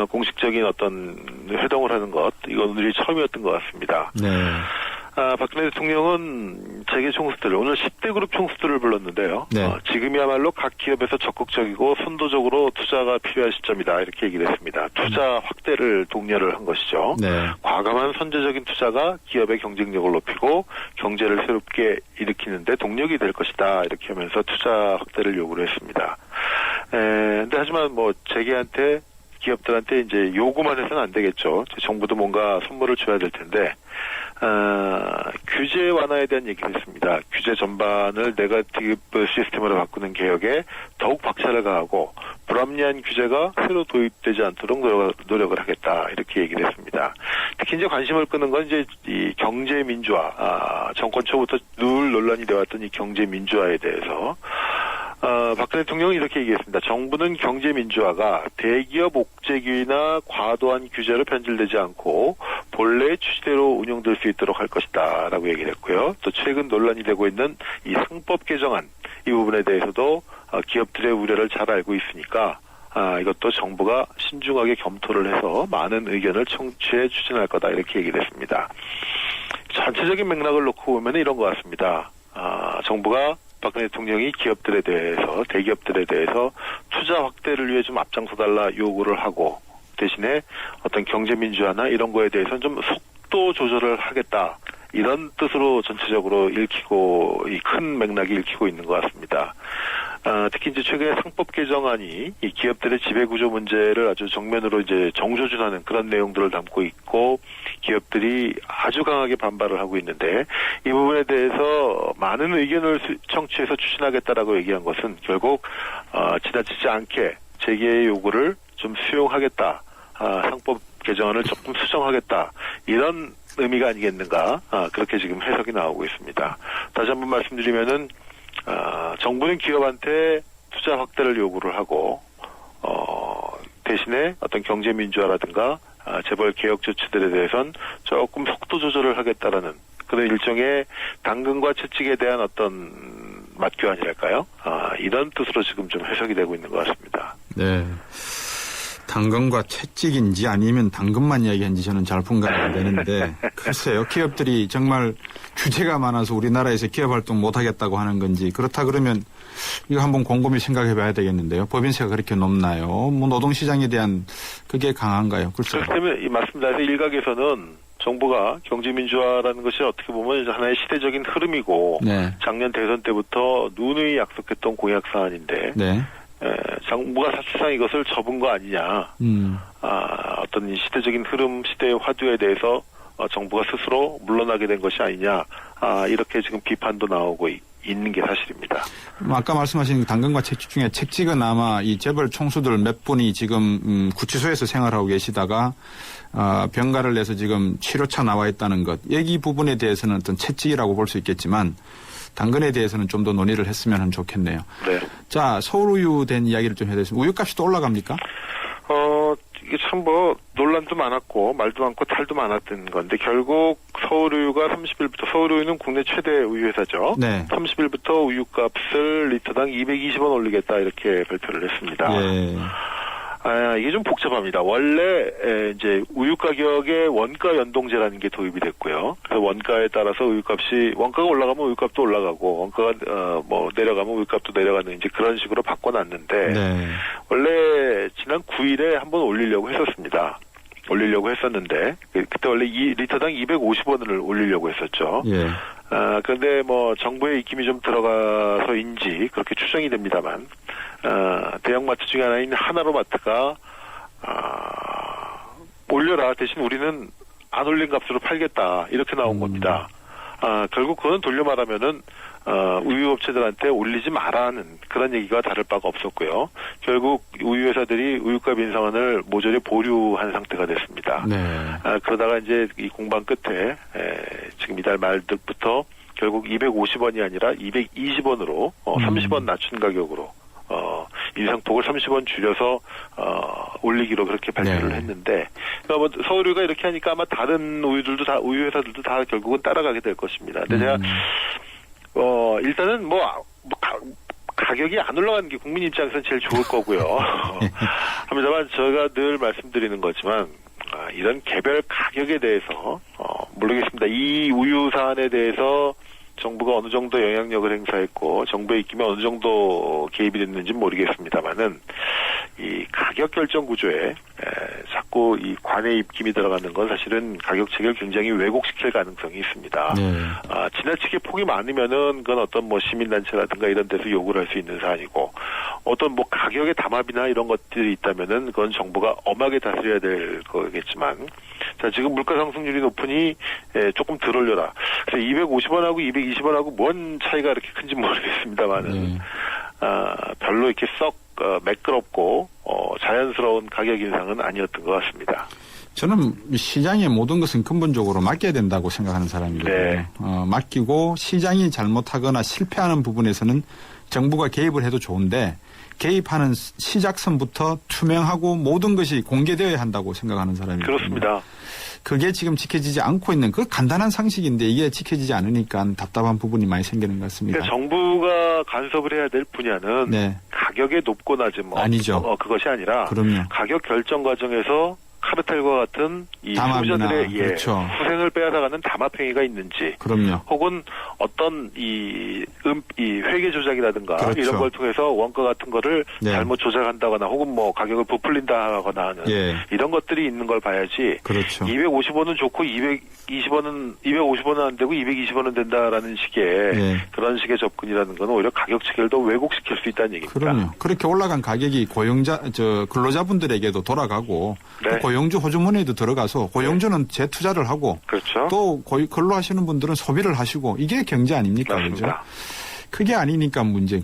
공식적인 어떤 회동을 하는 것, 이건 오늘이 처음이었던 것 같습니다. 네. 박근혜 대통령은 재계 총수들, 오늘 10대 그룹 총수들을 불렀는데요. 네. 지금이야말로 각 기업에서 적극적이고 선도적으로 투자가 필요한 시점이다, 이렇게 얘기를 했습니다. 투자 확대를 독려를 한 것이죠. 네. 과감한 선제적인 투자가 기업의 경쟁력을 높이고 경제를 새롭게 일으키는데 동력이 될 것이다, 이렇게 하면서 투자 확대를 요구를 했습니다. 근데 하지만 뭐 재계한테, 기업들한테 이제 요구만 해서는 안 되겠죠. 정부도 뭔가 선물을 줘야 될 텐데, 규제 완화에 대한 얘기를 했습니다. 규제 전반을 네거티브 시스템으로 바꾸는 개혁에 더욱 박차를 가하고 불합리한 규제가 새로 도입되지 않도록 노력을 하겠다, 이렇게 얘기를 했습니다. 특히 이제 관심을 끄는 건 이제 이 경제 민주화, 정권 초부터 늘 논란이 되어왔던 이 경제 민주화에 대해서 박근혜 대통령은 이렇게 얘기했습니다. 정부는 경제 민주화가 대기업 옥죄기나 과도한 규제로 변질되지 않고 본래의 취지대로 운영될 수 있도록 할 것이다, 라고 얘기를 했고요. 또 최근 논란이 되고 있는 이 상법 개정안, 이 부분에 대해서도 기업들의 우려를 잘 알고 있으니까 이것도 정부가 신중하게 검토를 해서 많은 의견을 청취해 추진할 거다, 이렇게 얘기를 했습니다. 전체적인 맥락을 놓고 보면 이런 것 같습니다. 정부가, 박근혜 대통령이 기업들에 대해서, 대기업들에 대해서 투자 확대를 위해 좀 앞장서달라 요구를 하고, 대신에 어떤 경제 민주화나 이런 거에 대해서는 좀 속도 조절을 하겠다, 이런 뜻으로 전체적으로 읽히고, 이 큰 맥락이 읽히고 있는 것 같습니다. 특히 이제 최근에 상법 개정안이 이 기업들의 지배구조 문제를 아주 정면으로 이제 정조준하는 그런 내용들을 담고 있고 기업들이 아주 강하게 반발을 하고 있는데 이 부분에 대해서 많은 의견을 청취해서 추진하겠다라고 얘기한 것은 결국 지나치지 않게 재계의 요구를 좀 수용하겠다. 상법 개정안을 조금 수정하겠다. 이런 의미가 아니겠는가. 그렇게 지금 해석이 나오고 있습니다. 다시 한번 말씀드리면은 정부는 기업한테 투자 확대를 요구를 하고 대신에 어떤 경제 민주화라든가 재벌 개혁 조치들에 대해선 조금 속도 조절을 하겠다라는 그런 일종의 당근과 채찍에 대한 어떤 맞교환이랄까요? 이런 뜻으로 지금 좀 해석이 되고 있는 것 같습니다. 네. 당근과 채찍인지 아니면 당근만 이야기한지 저는 잘 분간이 안 되는데 글쎄요. 기업들이 정말 규제가 많아서 우리나라에서 기업 활동 못하겠다고 하는 건지 그렇다 그러면 이거 한번 곰곰이 생각해 봐야 되겠는데요. 법인세가 그렇게 높나요? 뭐 노동시장에 대한 그게 강한가요? 글쎄요. 그렇다면 이 말씀드린 일각에서는 정부가 경제민주화라는 것이 어떻게 보면 하나의 시대적인 흐름이고 네. 작년 대선 때부터 누누이 약속했던 공약 사안인데 네. 정부가 사실상 이것을 접은 거 아니냐. 어떤 이 시대적인 흐름, 시대의 화두에 대해서 정부가 스스로 물러나게 된 것이 아니냐. 이렇게 지금 비판도 나오고 있는 게 사실입니다. 아까 말씀하신 당근과 채찍 중에 채찍은 아마 이 재벌 총수들 몇 분이 지금 구치소에서 생활하고 계시다가 병가를 내서 지금 치료차 나와 있다는 것. 여기 부분에 대해서는 어떤 채찍이라고 볼 수 있겠지만 당근에 대해서는 좀 더 논의를 했으면 좋겠네요. 네. 자, 서울우유 된 이야기를 좀 해야 되겠습니다. 우유값이 또 올라갑니까? 이게 참 논란도 많았고, 말도 많고, 탈도 많았던 건데, 결국 서울우유가 30일부터, 서울우유는 국내 최대 우유회사죠. 네. 30일부터 우유값을 리터당 220원 올리겠다, 이렇게 발표를 했습니다. 예. 이게 좀 복잡합니다. 원래 이제 우유 가격에 원가 연동제라는 게 도입이 됐고요. 그래서 원가에 따라서 원가가 올라가면 우유값도 올라가고 원가가 내려가면 우유값도 내려가는 이제 그런 식으로 바꿔놨는데 네. 원래 지난 9일에 한번 올리려고 했었는데 그때 원래 리터당 250원을 올리려고 했었죠. 예. 그런데 정부의 입김이 좀 들어가서인지 그렇게 추정이 됩니다만, 대형마트 중에 하나인 하나로마트가, 올려라. 대신 우리는 안 올린 값으로 팔겠다. 이렇게 나온 겁니다. 결국 그거는 돌려 말하면은, 우유업체들한테 올리지 말라는 그런 얘기가 다를 바가 없었고요. 결국 우유회사들이 우유값 인상안을 모조리 보류한 상태가 됐습니다. 네. 그러다가 이제 이 공방 끝에 지금 이달 말부터 결국 250원이 아니라 220원으로 30원 낮춘 가격으로 인상폭을 30원 줄여서 올리기로 그렇게 발표를 네. 했는데 그러니까 서울우유가 이렇게 하니까 아마 다른 우유회사들도 다 결국은 따라가게 될 것입니다. 근데 제가 일단은 가격이 안 올라가는 게 국민 입장에서는 제일 좋을 거고요. 합니다만 제가 늘 말씀드리는 거지만 이런 개별 가격에 대해서 모르겠습니다. 이 우유 사안에 대해서 정부가 어느 정도 영향력을 행사했고 정부의 입김이 어느 정도 개입이 됐는지는 모르겠습니다만은 이 가격 결정 구조에 자꾸 이 관의 입김이 들어가는 건 사실은 가격 체계를 굉장히 왜곡시킬 가능성이 있습니다. 네. 지나치게 폭이 많으면은 그건 어떤 시민단체라든가 이런 데서 요구를 할 수 있는 사안이고 어떤 가격의 담합이나 이런 것들이 있다면은 그건 정부가 엄하게 다스려야 될 거겠지만 자, 지금 물가 상승률이 높으니 조금 덜 올려라. 그래서 250원하고 220원하고 뭔 차이가 그렇게 큰지 모르겠습니다만은 별로 이렇게 썩 매끄럽고 자연스러운 가격 인상은 아니었던 것 같습니다. 저는 시장의 모든 것은 근본적으로 맡겨야 된다고 생각하는 사람이거든요. 네. 맡기고 시장이 잘못하거나 실패하는 부분에서는 정부가 개입을 해도 좋은데 개입하는 시작선부터 투명하고 모든 것이 공개되어야 한다고 생각하는 사람이거든요. 그렇습니다. 그게 지금 지켜지지 않고 있는 그 간단한 상식인데 이게 지켜지지 않으니까 답답한 부분이 많이 생기는 것 같습니다. 그러니까 정부가 간섭을 해야 될 분야는 가격의 높고 낮음 아니죠. 그것이 아니라 그럼요. 가격 결정 과정에서 카르텔과 같은 이 담합이나, 소비자들의 그렇죠. 후생을 빼앗아가는 담합행위가 있는지, 그럼요. 혹은 어떤 이 회계 조작이라든가 그렇죠. 이런 걸 통해서 원가 같은 거를 네. 잘못 조작한다거나 혹은 뭐 가격을 부풀린다거나 하는 예. 이런 것들이 있는 걸 봐야지. 그렇죠. 250원은 좋고 250원은 안 되고 220원은 된다라는 식의 예. 그런 식의 접근이라는 건 오히려 가격 체계를 더 왜곡시킬 수 있다는 얘기입니다. 그럼요. 그렇게 올라간 가격이 근로자분들에게도 돌아가고 네. 또 고용주 호주머니에도 들어가서 고용주는 재투자를 하고 그렇죠. 또 근로하시는 분들은 소비를 하시고 이게 경제 아닙니까? 맞습니다. 그죠? 그게 아니니까 문제고.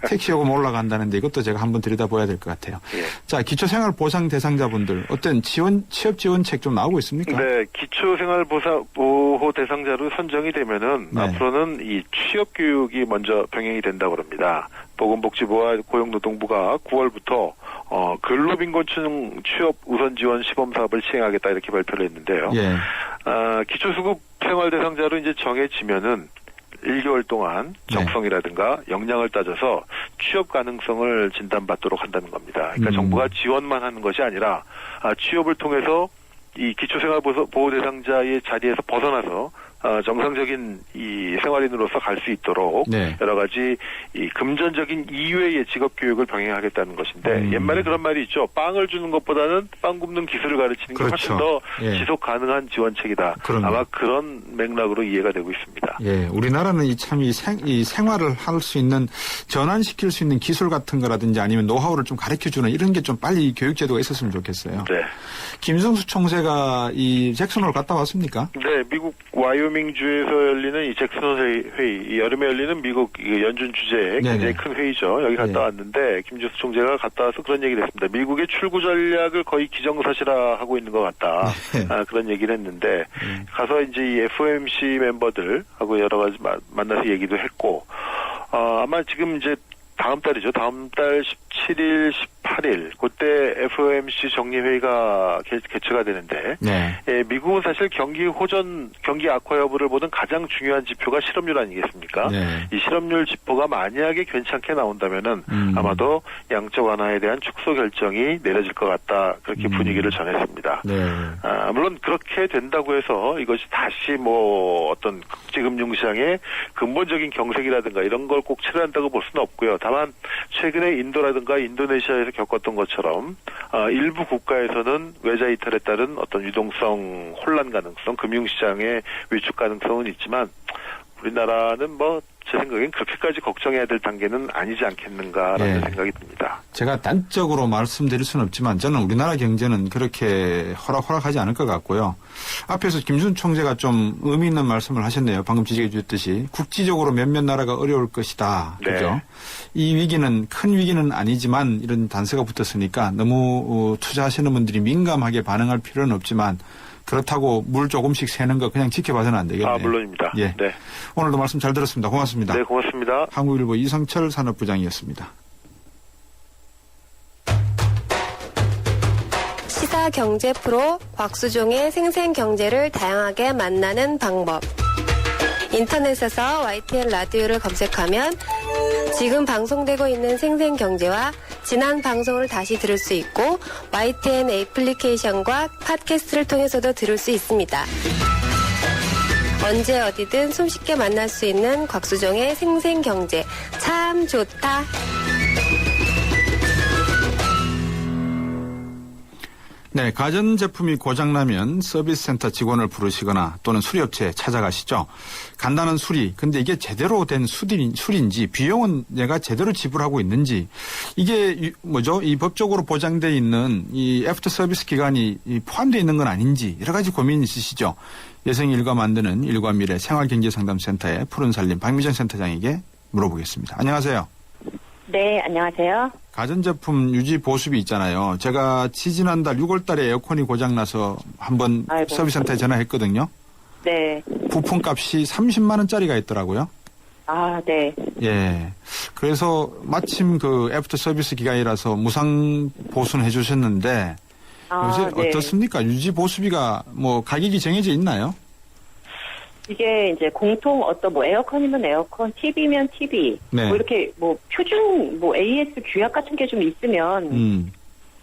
택시 요금 올라간다는데 이것도 제가 한번 들여다봐야 될 것 같아요. 예. 자, 기초생활보상 대상자분들 어떤 취업 지원책 좀 나오고 있습니까? 네, 기초생활보호 대상자로 선정이 되면은 네. 앞으로는 이 취업 교육이 먼저 병행이 된다고 합니다. 보건복지부와 고용노동부가 9월부터 근로빈곤층 취업 우선 지원 시범 사업을 시행하겠다 이렇게 발표를 했는데요. 예. 기초수급 생활 대상자로 이제 정해지면은 1개월 동안 적성이라든가 역량을 따져서 취업 가능성을 진단받도록 한다는 겁니다. 그러니까 정부가 지원만 하는 것이 아니라 취업을 통해서 이 기초생활보호 대상자의 자리에서 벗어나서 정상적인 이 생활인으로서 갈 수 있도록 네. 여러 가지 이 금전적인 이외의 직업 교육을 병행하겠다는 것인데 옛말에 그런 말이 있죠. 빵을 주는 것보다는 빵 굽는 기술을 가르치는 게 훨씬 더 예. 지속 가능한 지원책이다. 그럼요. 아마 그런 맥락으로 이해가 되고 있습니다. 예, 우리나라는 이 생활을 할 수 있는 전환시킬 수 있는 기술 같은 거라든지 아니면 노하우를 좀 가르쳐주는 이런 게 좀 빨리 교육 제도가 있었으면 좋겠어요. 네. 김성수 총재가 이 잭슨홀 갔다 왔습니까? 네, 미국 와이오밍주에서 열리는 이 잭슨 회의, 이 여름에 열리는 미국 연준 주제에 굉장히 큰 회의죠. 여기 갔다 왔는데 김준수 총재가 갔다 와서 그런 얘기를 했습니다. 미국의 출구 전략을 거의 기정사실화하고 있는 것 같다. 그런 얘기를 했는데 가서 이제 이 FOMC 멤버들하고 여러 가지 만나서 얘기도 했고 아마 지금 이제 다음 달이죠. 다음 달 17일, 18일 그때 FOMC 정리회의가 개최가 되는데 예, 미국은 사실 경기 악화 여부를 보는 가장 중요한 지표가 실업률 아니겠습니까? 이 실업률 지표가 만약에 괜찮게 나온다면은 아마도 양적 완화에 대한 축소 결정이 내려질 것 같다. 그렇게 분위기를 전했습니다. 물론 그렇게 된다고 해서 이것이 다시 뭐 어떤 국제금융시장의 근본적인 경색이라든가 이런 걸 꼭 치료한다고 볼 수는 없고요. 다만 최근에 인도라든가 인도네시아에서 겪었던 것처럼 일부 국가에서는 외자 이탈에 따른 어떤 유동성 혼란 가능성, 금융시장의 위축 가능성은 있지만 우리나라는 뭐 제 생각엔 그렇게까지 걱정해야 될 단계는 아니지 않겠는가라는 생각이 듭니다. 제가 단적으로 말씀드릴 수는 없지만 저는 우리나라 경제는 그렇게 호락호락하지 않을 것 같고요. 앞에서 김준수 총재가 좀 의미 있는 말씀을 하셨네요. 방금 지적해 주셨듯이 국지적으로 몇몇 나라가 어려울 것이다. 그죠? 이 위기는 큰 위기는 아니지만 이런 단서가 붙었으니까 너무 투자하시는 분들이 민감하게 반응할 필요는 없지만 그렇다고 물 조금씩 새는 거 그냥 지켜봐서는 안 되겠네요. 물론입니다. 예. 네. 오늘도 말씀 잘 들었습니다. 고맙습니다. 네, 고맙습니다. 한국일보 이성철 산업부장이었습니다. 시사 경제 프로 곽수종의 생생경제를 다양하게 만나는 방법. 인터넷에서 YTN 라디오를 검색하면 지금 방송되고 있는 생생경제와 지난 방송을 다시 들을 수 있고 YTN 애플리케이션과 팟캐스트를 통해서도 들을 수 있습니다. 언제 어디든 손쉽게 만날 수 있는 곽수종의 생생경제 참 좋다. 네, 가전제품이 고장나면 서비스센터 직원을 부르시거나 또는 수리업체에 찾아가시죠. 간단한 수리, 근데 이게 제대로 된 수리인지 비용은 내가 제대로 지불하고 있는지 이게 뭐죠? 이 법적으로 보장되어 있는 이 애프터 서비스 기간이 포함되어 있는 건 아닌지 여러 가지 고민이 있으시죠. 여성이 일과 만드는 일과미래 생활경제상담센터의 푸른살림 박미정 센터장에게 물어보겠습니다. 안녕하세요. 네, 안녕하세요. 가전제품 유지 보수비 있잖아요. 제가 지지난달 6월달에 에어컨이 고장나서 한번 서비스센터에 전화했거든요. 네. 부품값이 30만 원짜리가 있더라고요. 아, 네. 예. 그래서 마침 그 애프터 서비스 기간이라서 무상 보수는 해주셨는데 요새 네. 어떻습니까? 유지 보수비가 뭐 가격이 정해져 있나요? 이게 이제 공통 어떤 뭐 에어컨이면 에어컨, TV면 TV, 네. 뭐 이렇게 뭐 표준 뭐 AS 규약 같은 게 좀 있으면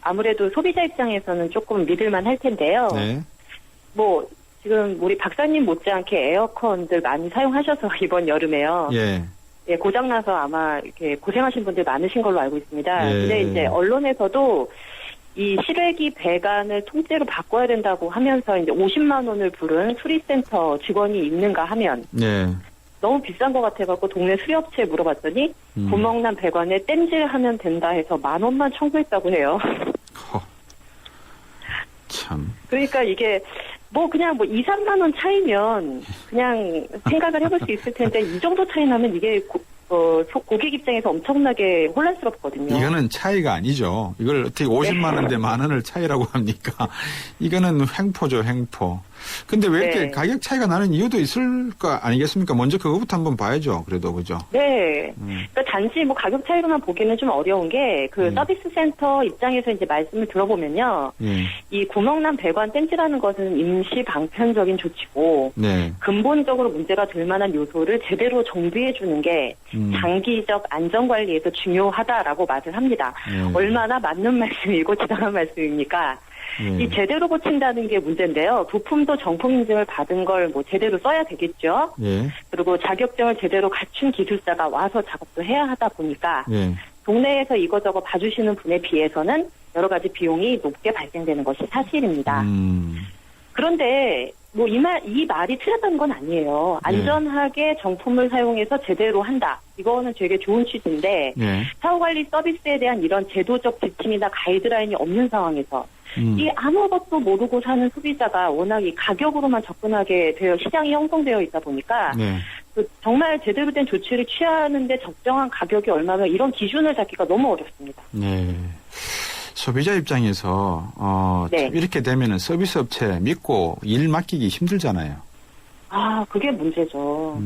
아무래도 소비자 입장에서는 조금 믿을만 할 텐데요. 네. 뭐 지금 우리 박사님 못지않게 에어컨들 많이 사용하셔서 이번 여름에요. 예. 예, 고장나서 아마 이렇게 고생하신 분들 많으신 걸로 알고 있습니다. 예. 근데 이제 언론에서도 이 실외기 배관을 통째로 바꿔야 된다고 하면서 이제 50만 원을 부른 수리센터 직원이 있는가 하면 예. 너무 비싼 것 같아갖고 동네 수리업체에 물어봤더니 구멍난 배관에 땜질하면 된다 해서 10,000원만 청구했다고 해요. 참. 그러니까 이게 뭐 그냥 뭐 2, 3만 원 차이면 그냥 생각을 해볼 수 있을 텐데 이 정도 차이 나면 이게 고객 입장에서 엄청나게 혼란스럽거든요. 이거는 차이가 아니죠. 이걸 어떻게 50만 원대 10,000원을 차이라고 합니까? 이거는 횡포죠, 횡포. 근데 왜 이렇게 네. 가격 차이가 나는 이유도 있을 거 아니겠습니까? 먼저 그거부터 한번 봐야죠. 그래도 그죠? 네. 그러니까 단지 뭐 가격 차이로만 보기는 좀 어려운 게 그 서비스 센터 입장에서 이제 말씀을 들어보면요. 이 구멍난 배관 땜질하는 것은 임시 방편적인 조치고 네. 근본적으로 문제가 될 만한 요소를 제대로 정비해 주는 게 장기적 안전 관리에서 중요하다라고 말을 합니다. 얼마나 맞는 말씀이고 지당한 말씀입니까? 이 제대로 고친다는 게 문제인데요. 부품도 정품 인증을 받은 걸 뭐 제대로 써야 되겠죠. 예. 그리고 자격증을 제대로 갖춘 기술자가 와서 작업도 해야 하다 보니까 예. 동네에서 이거저거 봐주시는 분에 비해서는 여러 가지 비용이 높게 발생되는 것이 사실입니다. 그런데 뭐 이 말이 틀렸다는 건 아니에요. 안전하게 정품을 사용해서 제대로 한다. 이거는 되게 좋은 취지인데 예. 사후관리 서비스에 대한 이런 제도적 지침이나 가이드라인이 없는 상황에서 이 아무것도 모르고 사는 소비자가 워낙 이 가격으로만 접근하게 되어 시장이 형성되어 있다 보니까 네. 정말 제대로 된 조치를 취하는데 적정한 가격이 얼마면 이런 기준을 잡기가 너무 어렵습니다. 네. 소비자 입장에서 네. 이렇게 되면은 서비스 업체 믿고 일 맡기기 힘들잖아요. 아, 그게 문제죠.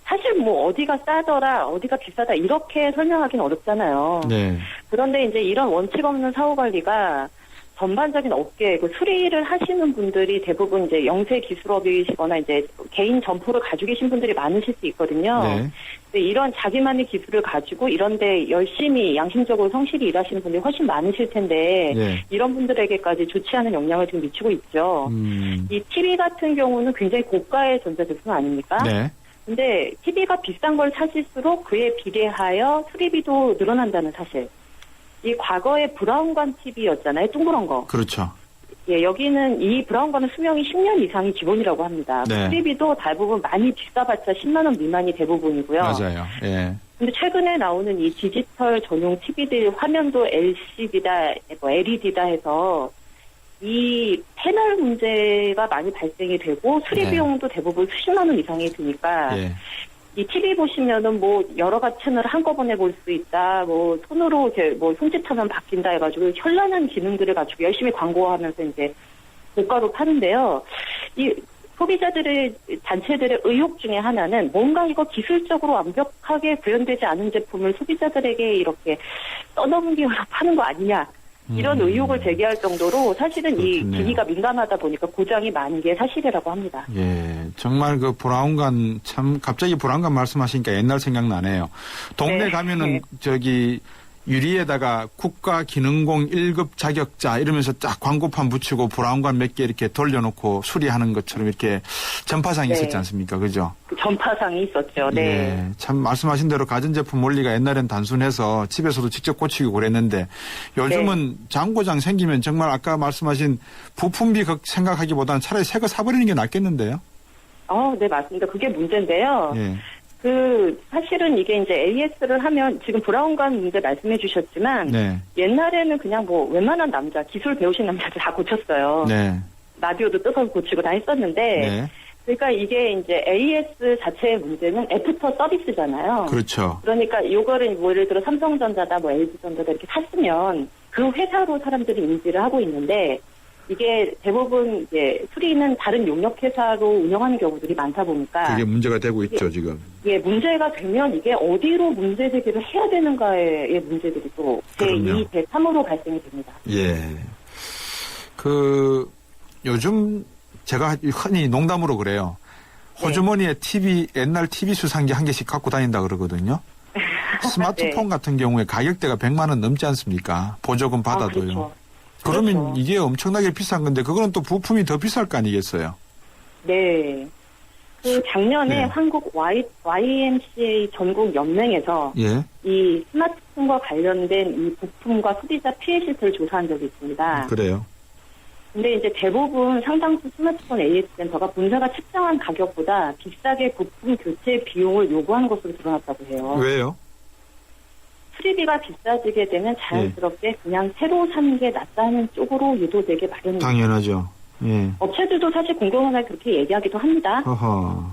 사실 뭐 어디가 싸더라, 어디가 비싸다 이렇게 설명하기는 어렵잖아요. 네. 그런데 이제 이런 원칙 없는 사후 관리가 전반적인 업계 그 수리를 하시는 분들이 대부분 이제 영세 기술업이시거나 이제 개인 점포를 가지고 계신 분들이 많으실 수 있거든요. 네. 근데 이런 자기만의 기술을 가지고 이런데 열심히 양심적으로 성실히 일하시는 분들이 훨씬 많으실 텐데 네. 이런 분들에게까지 좋지 않은 영향을 지금 미치고 있죠. 이 TV 같은 경우는 굉장히 고가의 전자제품 아닙니까? 네. 근데 TV가 비싼 걸 사실수록 그에 비례하여 수리비도 늘어난다는 사실. 이 과거에 브라운관 TV였잖아요. 둥그런 거. 그렇죠. 예, 여기는 이 브라운관은 수명이 10년 이상이 기본이라고 합니다. 네. 수리비도 대부분 많이 비싸봤자 10만 원 미만이 대부분이고요. 맞아요. 예. 근데 최근에 나오는 이 디지털 전용 TV들 화면도 LCD다, 뭐 LED다 해서 이 패널 문제가 많이 발생이 되고 수리 비용도 대부분 수십만 원 이상이 드니까 예. 이 TV 보시면은 뭐 여러 가지 채널을 한꺼번에 볼 수 있다. 뭐 손으로 이렇게 뭐 손짓하면 바뀐다 해가지고 현란한 기능들을 가지고 열심히 광고하면서 이제 고가로 파는데요. 이 소비자들의 단체들의 의혹 중에 하나는 뭔가 이거 기술적으로 완벽하게 구현되지 않은 제품을 소비자들에게 이렇게 떠넘기면서 파는 거 아니냐. 이런 의혹을 제기할 정도로 사실은 그렇겠네요. 이 기기가 민감하다 보니까 고장이 많은 게 사실이라고 합니다. 예, 정말 그 브라운관 참 갑자기 브라운관 말씀하시니까 옛날 생각나네요. 동네 네. 가면은 저기 유리에다가 국가기능공 1급 자격자 이러면서 딱 광고판 붙이고 브라운관 몇 개 이렇게 돌려놓고 수리하는 것처럼 이렇게 전파상이 네. 있었지 않습니까? 그죠? 그 전파상이 있었죠. 네. 예, 참 말씀하신 대로 가전제품 원리가 옛날엔 단순해서 집에서도 직접 고치고 그랬는데 요즘은 장고장 생기면 정말 아까 말씀하신 부품비 생각하기보다는 차라리 새 거 사버리는 게 낫겠는데요? 네, 맞습니다. 그게 문제인데요. 예. 사실은 이게 이제 AS를 하면 지금 브라운관 문제 말씀해 주셨지만 네. 옛날에는 그냥 뭐 웬만한 남자, 기술 배우신 남자들 다 고쳤어요. 네. 라디오도 뜯어서 고치고 다 했었는데 네. 그러니까 이게 이제 AS 자체의 문제는 애프터 서비스잖아요. 그렇죠. 그러니까 이거를 뭐 예를 들어 삼성전자다 뭐 LG전자다 이렇게 샀으면 그 회사로 사람들이 인지를 하고 있는데 이게 대부분 이제 수리는 다른 용역 회사로 운영하는 경우들이 많다 보니까 그게 문제가 되고 있죠, 지금. 예, 문제가 되면 이게 어디로 문제 제기를 해야 되는가의 문제들이 또 제2, 제3으로 발생이 됩니다. 예. 요즘 제가 흔히 농담으로 그래요. 호주머니에 옛날 TV 수상기 한 개씩 갖고 다닌다 그러거든요. 스마트폰 같은 경우에 가격대가 100만 원 넘지 않습니까? 보조금 받아도요. 그렇죠. 그러면 그렇죠. 이게 엄청나게 비싼 건데 그거는 또 부품이 더 비쌀 거 아니겠어요? 네. 그 작년에 네. 한국 YMCA 전국 연맹에서 예. 이 스마트폰과 관련된 이 부품과 소비자 피해 실태를 조사한 적이 있습니다. 그래요. 근데 이제 대부분 상당수 스마트폰 AS 센터가 본사가 책정한 가격보다 비싸게 부품 교체 비용을 요구하는 것으로 드러났다고 해요. 왜요? 수리비가 비싸지게 되면 자연스럽게 그냥 새로 사는 게 낫다는 쪽으로 유도되게 마련입니다. 당연하죠. 예. 업체들도 사실 공공연하게 그렇게 얘기하기도 합니다. 허허.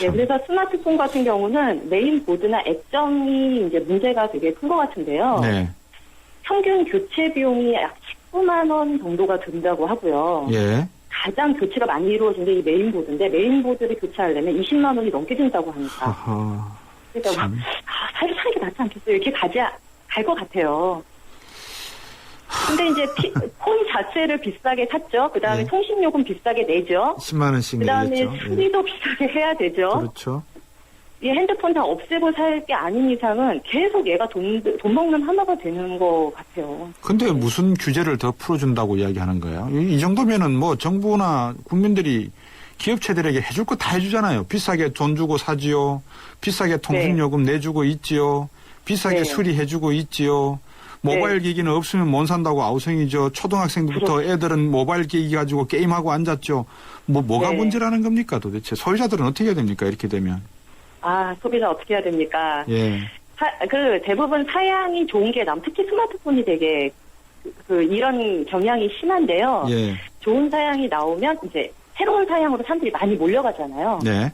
네, 그래서 스마트폰 같은 경우는 메인보드나 액정이 이제 문제가 되게 큰 것 같은데요. 네. 평균 교체 비용이 약 19만 원 정도가 든다고 하고요. 예. 가장 교체가 많이 이루어진 게 이 메인보드인데 메인보드를 교체하려면 20만 원이 넘게 든다고 합니다. 허허. 그러니까 새로 사는 게 낫지 않겠어요? 이렇게 갈 것 같아요. 근데 이제 폰 자체를 비싸게 샀죠. 그 다음에 네. 통신요금 비싸게 내죠. 10만 원씩 그 다음에 내겠죠. 수리도 비싸게 해야 되죠. 그렇죠. 이 핸드폰 다 없애고 살 게 아닌 이상은 계속 얘가 돈 먹는 하나가 되는 것 같아요. 근데 무슨 규제를 더 풀어준다고 이야기하는 거예요? 이 정도면은 뭐 정부나 국민들이 기업체들에게 해줄 거 다 해주잖아요. 비싸게 돈 주고 사지요. 비싸게 통신요금 내주고 있지요. 비싸게 수리해주고 있지요. 모바일 기기는 없으면 못 산다고 아우성이죠. 초등학생들부터 애들은 모바일 기기 가지고 게임하고 앉았죠. 뭐가 문제라는 겁니까 도대체? 소비자들은 어떻게 해야 됩니까? 이렇게 되면. 아, 소비자 어떻게 해야 됩니까? 예. 대부분 사양이 좋은 게 특히 스마트폰이 되게 이런 경향이 심한데요. 예. 좋은 사양이 나오면 이제 새로운 사양으로 사람들이 많이 몰려가잖아요. 네.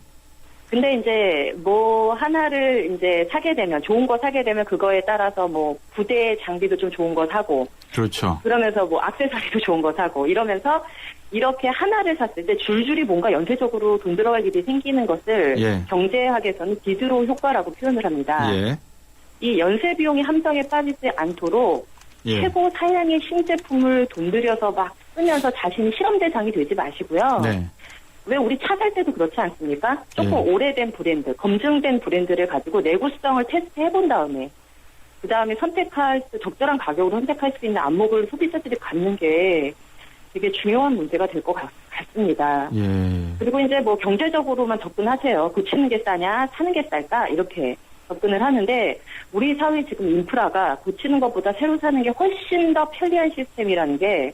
근데 이제 뭐 하나를 이제 사게 되면 좋은 거 사게 되면 그거에 따라서 뭐 부대 장비도 좀 좋은 거 사고 그렇죠. 그러면서 뭐 액세서리도 좋은 거 사고 이러면서 이렇게 하나를 샀을 때 줄줄이 뭔가 연쇄적으로 돈 들어갈 일이 생기는 것을 경제학에서는 디드로 효과라고 표현을 합니다. 예. 이 연쇄 비용이 함정에 빠지지 않도록 최고 사양의 신제품을 돈 들여서 막 쓰면서 자신이 실험 대상이 되지 마시고요. 네. 왜 우리 차 살 때도 그렇지 않습니까? 조금 오래된 브랜드, 검증된 브랜드를 가지고 내구성을 테스트해본 다음에 그 다음에 적절한 가격으로 선택할 수 있는 안목을 소비자들이 갖는 게 되게 중요한 문제가 될 것 같습니다. 예. 그리고 이제 뭐 경제적으로만 접근하세요. 고치는 게 싸냐, 사는 게 쌀까 이렇게 접근을 하는데 우리 사회 지금 인프라가 고치는 것보다 새로 사는 게 훨씬 더 편리한 시스템이라는 게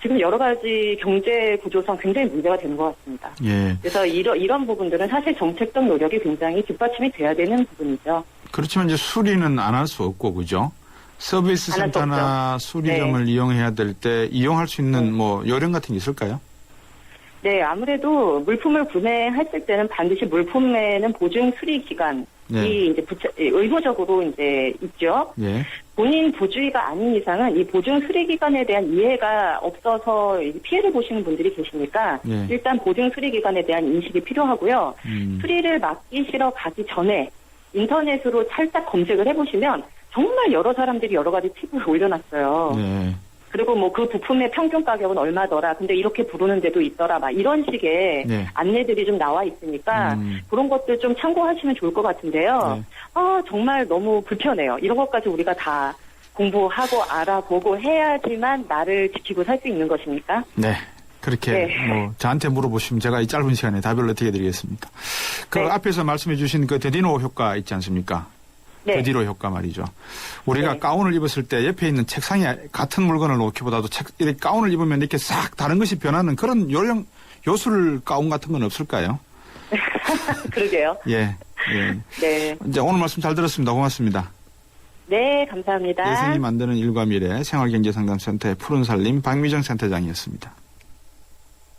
지금 여러 가지 경제 구조상 굉장히 문제가 되는 것 같습니다. 예. 그래서 이런 부분들은 사실 정책적 노력이 굉장히 뒷받침이 돼야 되는 부분이죠. 그렇지만 이제 수리는 안 할 수 없고 그죠? 서비스 센터나 수리점을 이용해야 될 때 이용할 수 있는 뭐 요령 같은 게 있을까요? 네, 아무래도 물품을 구매했을 때는 반드시 물품에는 보증 수리 기간이 이제 의무적으로 이제 있죠. 예. 본인 부주의가 아닌 이상은 이 보증 수리 기간에 대한 이해가 없어서 피해를 보시는 분들이 계시니까 일단 보증 수리 기간에 대한 인식이 필요하고요. 수리를 맡기시러 가기 전에 인터넷으로 살짝 검색을 해보시면 정말 여러 사람들이 여러 가지 팁을 올려놨어요. 그리고 뭐 그 부품의 평균 가격은 얼마더라. 근데 이렇게 부르는 데도 있더라. 막 이런 식의 안내들이 좀 나와 있으니까 그런 것들 좀 참고하시면 좋을 것 같은데요. 정말 너무 불편해요. 이런 것까지 우리가 다 공부하고 알아보고 해야지만 나를 지키고 살 수 있는 것입니까? 네. 그렇게 뭐 저한테 물어보시면 제가 이 짧은 시간에 답을 어떻게 드리겠습니까? 그 앞에서 말씀해 주신 그 데디노 효과 있지 않습니까? 데디노 효과 말이죠. 우리가 가운을 입었을 때 옆에 있는 책상에 같은 물건을 놓기보다도 이렇게 가운을 입으면 이렇게 싹 다른 것이 변하는 그런 요술 가운 같은 건 없을까요? 그러게요. 예. 네. 이제 오늘 말씀 잘 들었습니다. 고맙습니다. 네, 감사합니다. 예생이 만드는 일과 미래 생활경제상담센터의 푸른살림 박미정 센터장이었습니다.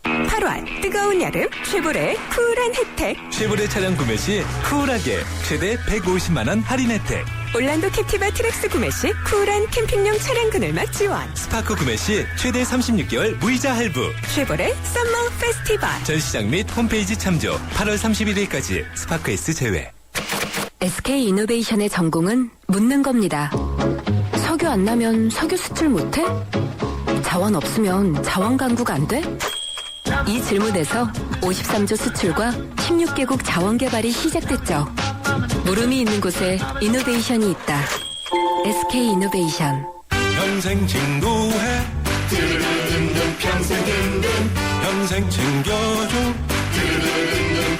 8월 뜨거운 여름 쉐보레 쿨한 혜택. 쉐보레 차량 구매 시 쿨하게 최대 150만 원 할인 혜택. 올란도 캡티바 트랙스 구매 시 쿨한 캠핑용 차량 그늘막 지원. 스파크 구매 시 최대 36개월 무이자 할부. 쉐보레 썸머 페스티벌. 전시장 및 홈페이지 참조. 8월 31일까지 스파크 S 제외. SK 이노베이션의 전공은 묻는 겁니다. 석유 안 나면 석유 수출 못해? 자원 없으면 자원 강국 안 돼? 이 질문에서 53조 수출과 16개국 자원 개발이 시작됐죠. 물음이 있는 곳에 이노베이션이 있다. SK 이노베이션. 평생 친구해 평생 든든 평생 챙겨줘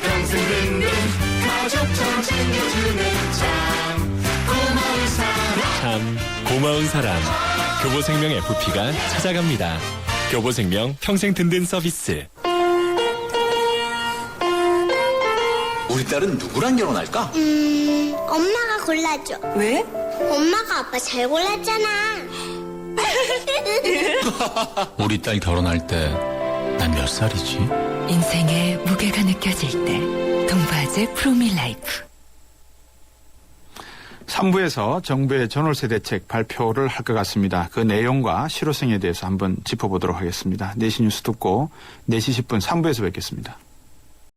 평생 든든 가족처럼 챙겨주는 참 고마운 사람 참 고마운 사람 교보생명 FP가 찾아갑니다. 교보생명 평생 든든 서비스. 우리 딸은 누구랑 결혼할까? 엄마가 골라줘. 왜? 엄마가 아빠 잘 골랐잖아. 우리 딸 결혼할 때 난 몇 살이지? 인생의 무게가 느껴질 때 동바제 프로밀라이프. 3부에서 정부의 전월세 대책 발표를 할 것 같습니다. 그 내용과 실효성에 대해서 한번 짚어보도록 하겠습니다. 4시 뉴스 듣고 4시 10분 3부에서 뵙겠습니다.